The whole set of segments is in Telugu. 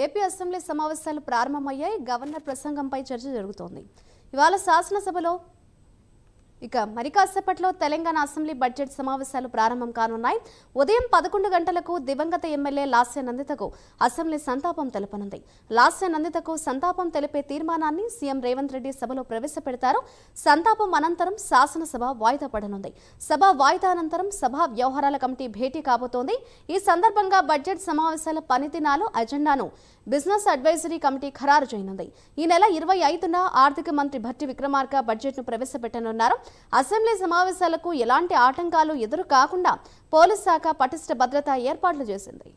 ఏపీ అసెంబ్లీ సమావేశాలు ప్రారంభమయ్యాయి. గవర్నర్ ప్రసంగంపై చర్చ జరుగుతోంది. ఇవాళ శాసనసభలో మరి కాసేపట్లో తెలంగాణ అసెంబ్లీ బడ్జెట్ సమావేశాలు ప్రారంభం కానున్నాయి. ఉదయం 11 గంటలకు దివంగత ఎమ్మెల్యే లాస్య నందితకు అసెంబ్లీ సంతాపం తెలపనుంది. లాస్య నందితకు సంతాపం తెలిపే తీర్మానాన్ని సీఎం రేవంత్ రెడ్డి సభలో ప్రవేశపెడతారు. సంతాపం అనంతరం శాసనసభ వాయిదా పడనుంది. సభ వాయిదా అనంతరం సభా వ్యవహారాల కమిటీ భేటీ కాబోతోంది. ఈ సందర్భంగా బడ్జెట్ సమావేశాల పనిదినాలు అజెండాను బిజినెస్ అడ్వైజరీ కమిటీ ఖరారు చేయనుంది. ఈ నెల 25న ఆర్థిక మంత్రి భట్టి విక్రమార్క బడ్జెట్ను ప్రవేశపెట్టనున్నారు. అసెంబ్లీ సమావేశాలకు ఎలాంటి ఆటంకాలు ఎదురు కాకుండా పోలీస్ శాఖ పటిష్ట భద్రతా ఏర్పాట్లు చేసింది.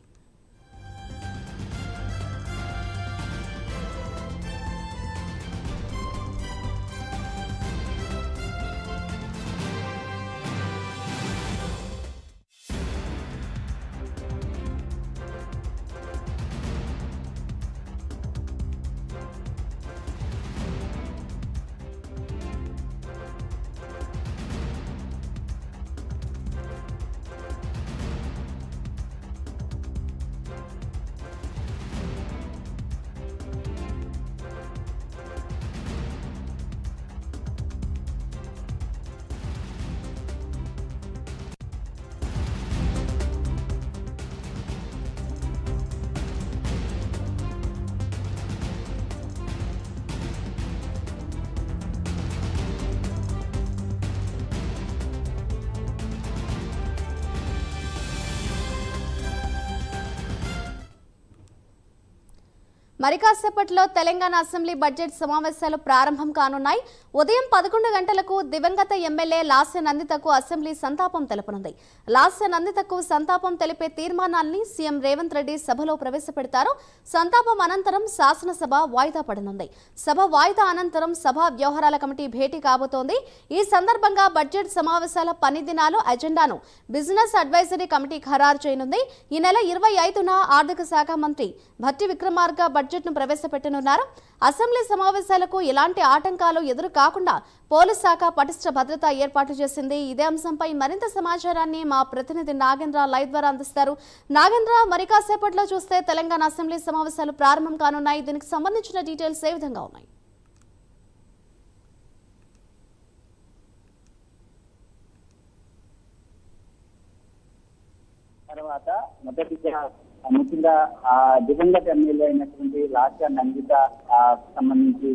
మరి కాసేపట్లో తెలంగాణ అసెంబ్లీ బడ్జెట్ సమావేశాలు ప్రారంభం కానున్నాయి. ఉదయం 11 గంటలకు దివంగత ఎమ్మెల్యే లాస్య నందితకు అసెంబ్లీ సంతాపం తెలపనుంది. లాస్య నందితకు సంతాపం తెలిపే తీర్మానాన్ని సీఎం రేవంత్ రెడ్డి సభలో ప్రవేశపెడతారు. సంతాపం అనంతరం శాసనసభ వాయిదా పడనుంది. సభ వాయిదా అనంతరం సభా వ్యవహారాల కమిటీ భేటీ కాబోతోంది. ఈ సందర్భంగా బడ్జెట్ సమావేశాల పనిదినాలు అజెండాను బిజినెస్ అడ్వైజరీ కమిటీ ఖరారు చేయనుంది. ఈ నెల 25న ఆర్థిక శాఖ మంత్రి భట్టి విక్రమార్క బడ్జెట్ను ప్రవేశపెట్టనున్నారు. అసెంబ్లీ సమావేశాలకు ఎలాంటి ఆటంకాలు ఎదురు కాకుండా పోలీస్ శాఖ పటిష్ట భద్రతా ఏర్పాట్లు చేసింది. ఇదే అంశంపై మరింత సమాచారాన్ని మా ప్రతినిధి నాగేంద్ర లైవ్ ద్వారా అందిస్తారు. నాగేంద్ర, మరి కాసేపట్లో చూస్తే తెలంగాణ అసెంబ్లీ సమావేశాలు ప్రారంభం కానున్నాయి. దీనికి సంబంధించిన డీటెయిల్స్ ఏ విధంగా ఉన్నాయి? తర్వాత మొదటిగా ముఖ్యంగా దివంగత ఎమ్మెల్యే అయినటువంటి లాస్య నందిత సంబంధించి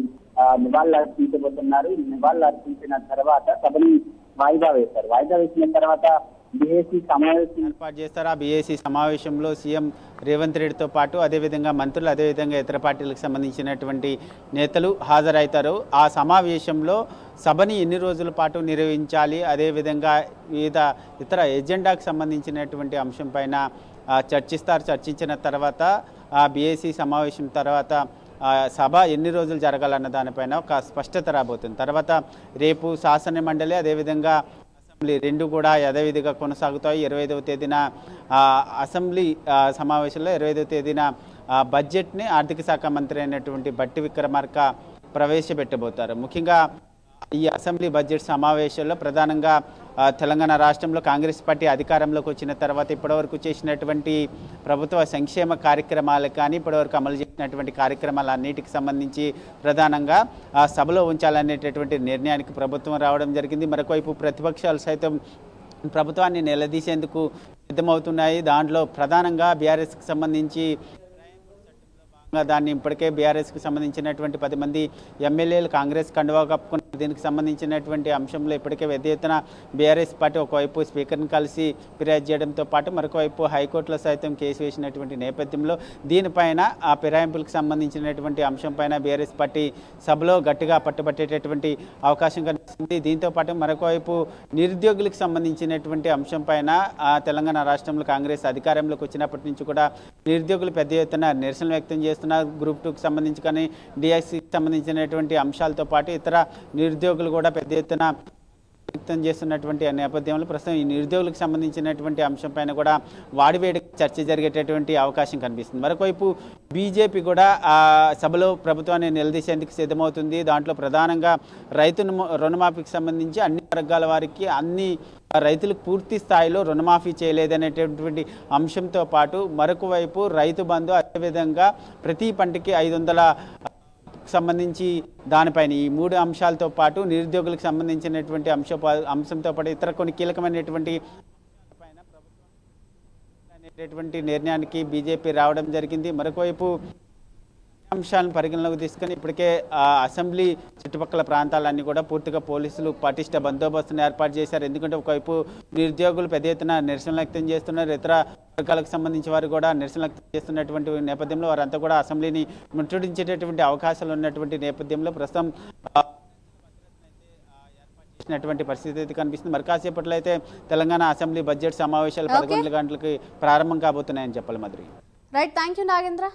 నివాళులు అర్పించబోతున్నారు. నివాళులు అర్పించిన తర్వాత సభని వాయిదా వేశారు. వాయిదా వేసిన తర్వాత బీఏసీ సమావేశం ఏర్పాటు చేస్తారు. ఆ బీఏసీ సమావేశంలో సీఎం రేవంత్ రెడ్డితో పాటు అదేవిధంగా మంత్రులు, అదేవిధంగా ఇతర పార్టీలకు సంబంధించినటువంటి నేతలు హాజరవుతారు. ఆ సమావేశంలో సభని ఎన్ని రోజుల పాటు నిర్వహించాలి, అదేవిధంగా వివిధ ఇతర ఎజెండాకు సంబంధించినటువంటి అంశం పైన చర్చిస్తారు. చర్చించిన తర్వాత ఆ బీఏసీ సమావేశం తర్వాత సభ ఎన్ని రోజులు జరగాలన్న దానిపైన ఒక స్పష్టత రాబోతుంది. తర్వాత రేపు శాసన మండలి అదేవిధంగా అసెంబ్లీ రెండు కూడా యథావిధిగా కొనసాగుతాయి. 25వ తేదీన అసెంబ్లీ సమావేశంలో 25వ తేదీన బడ్జెట్ని ఆర్థిక శాఖ మంత్రి అయినటువంటి భట్టి విక్రమార్క ప్రవేశపెట్టబోతారు. ముఖ్యంగా ఈ అసెంబ్లీ బడ్జెట్ సమావేశంలో ప్రధానంగా తెలంగాణ రాష్ట్రంలో కాంగ్రెస్ పార్టీ అధికారంలోకి వచ్చిన తర్వాత ఇప్పటివరకు చేసినటువంటి ప్రభుత్వ సంక్షేమ కార్యక్రమాలు కానీ ఇప్పటివరకు అమలు చేసినటువంటి కార్యక్రమాలన్నిటికి సంబంధించి ప్రధానంగా సభలో ఉంచాలనేటటువంటి నిర్ణయానికి ప్రభుత్వం రావడం జరిగింది. మరొకవైపు ప్రతిపక్షాలు సైతం ప్రభుత్వాన్ని నిలదీసేందుకు సిద్ధమవుతున్నాయి. దాంట్లో ప్రధానంగా బీఆర్ఎస్కి సంబంధించి దాన్ని ఇప్పటికే బీఆర్ఎస్కి సంబంధించినటువంటి 10 మంది ఎమ్మెల్యేలు కాంగ్రెస్ కండువా కప్పుకున్న దీనికి సంబంధించినటువంటి అంశంలో ఇప్పటికే పెద్ద ఎత్తున బీఆర్ఎస్ పార్టీ ఒకవైపు స్పీకర్ని కలిసి ఫిర్యాదు చేయడంతో పాటు మరొకవైపు హైకోర్టులో సైతం కేసు వేసినటువంటి నేపథ్యంలో దీనిపైన ఆ ఫిరాయింపులకు సంబంధించినటువంటి అంశం పైన బీఆర్ఎస్ పార్టీ సభలో గట్టిగా పట్టుబట్టేటటువంటి అవకాశం కనిపిస్తుంది. దీంతో పాటు మరొకవైపు నిరుద్యోగులకు సంబంధించినటువంటి అంశం పైన తెలంగాణ రాష్ట్రంలో కాంగ్రెస్ అధికారంలోకి వచ్చినప్పటి నుంచి కూడా నిరుద్యోగులు పెద్ద ఎత్తున నిరసన వ్యక్తం చేస్తున్నారు. గ్రూప్ 2కి సంబంధించి కానీ డిఎస్సికి సంబంధించినటువంటి అంశాలతో పాటు ఇతర నిరుద్యోగులు కూడా పెద్ద ఎత్తున వ్యక్తం చేస్తున్నటువంటి నేపథ్యంలో ప్రస్తుతం ఈ నిరుద్యోగులకు సంబంధించినటువంటి అంశంపైన కూడా వాడివేడి చర్చ జరిగేటటువంటి అవకాశం కనిపిస్తుంది. మరొకవైపు బీజేపీ కూడా ఆ సభలో ప్రభుత్వాన్ని నిలదీసేందుకు సిద్ధమవుతుంది. దాంట్లో ప్రధానంగా రైతు రుణమాఫీకి సంబంధించి అన్ని వర్గాల వారికి అన్ని రైతులకు పూర్తి స్థాయిలో రుణమాఫీ చేయలేదనేటటువంటి అంశంతో పాటు మరొక వైపు రైతు బంధు, అదేవిధంగా ప్రతి పంటకి 500 సంబంధించి దానిపైన ఈ 3 అంశాలతో పాటు నిరుద్యోగులకు సంబంధించినటువంటి అంశంతో పాటు ఇతర కొన్ని కీలకమైనటువంటి అనేటటువంటి నిర్ణయానికి బీజేపీ రావడం జరిగింది. మరొకవైపు అంశాలను పరిగణలోకి తీసుకొని ఇప్పటికే అసెంబ్లీ చుట్టుపక్కల ప్రాంతాలన్నీ కూడా పూర్తిగా పోలీసులు పటిష్ట బందోబస్తును ఏర్పాటు చేశారు. ఎందుకంటే ఒకవైపు నిరుద్యోగులు పెద్ద ఎత్తున నిరసన వ్యక్తం చేస్తున్నారు, ఇతర వర్గాలకు సంబంధించి వారు కూడా నిరసన వ్యక్తం చేస్తున్నటువంటి నేపథ్యంలో వారంతా కూడా అసెంబ్లీని ముట్టడించేటటువంటి అవకాశాలు ఉన్నటువంటి నేపథ్యంలో ప్రస్తుతం చేసినటువంటి పరిస్థితి కనిపిస్తుంది. మరి కాసేపట్లో అయితే తెలంగాణ అసెంబ్లీ బడ్జెట్ సమావేశాలు 11 గంటలకి ప్రారంభం కాబోతున్నాయని చెప్పాలి. Madhuri. Right, thank you Nagendra.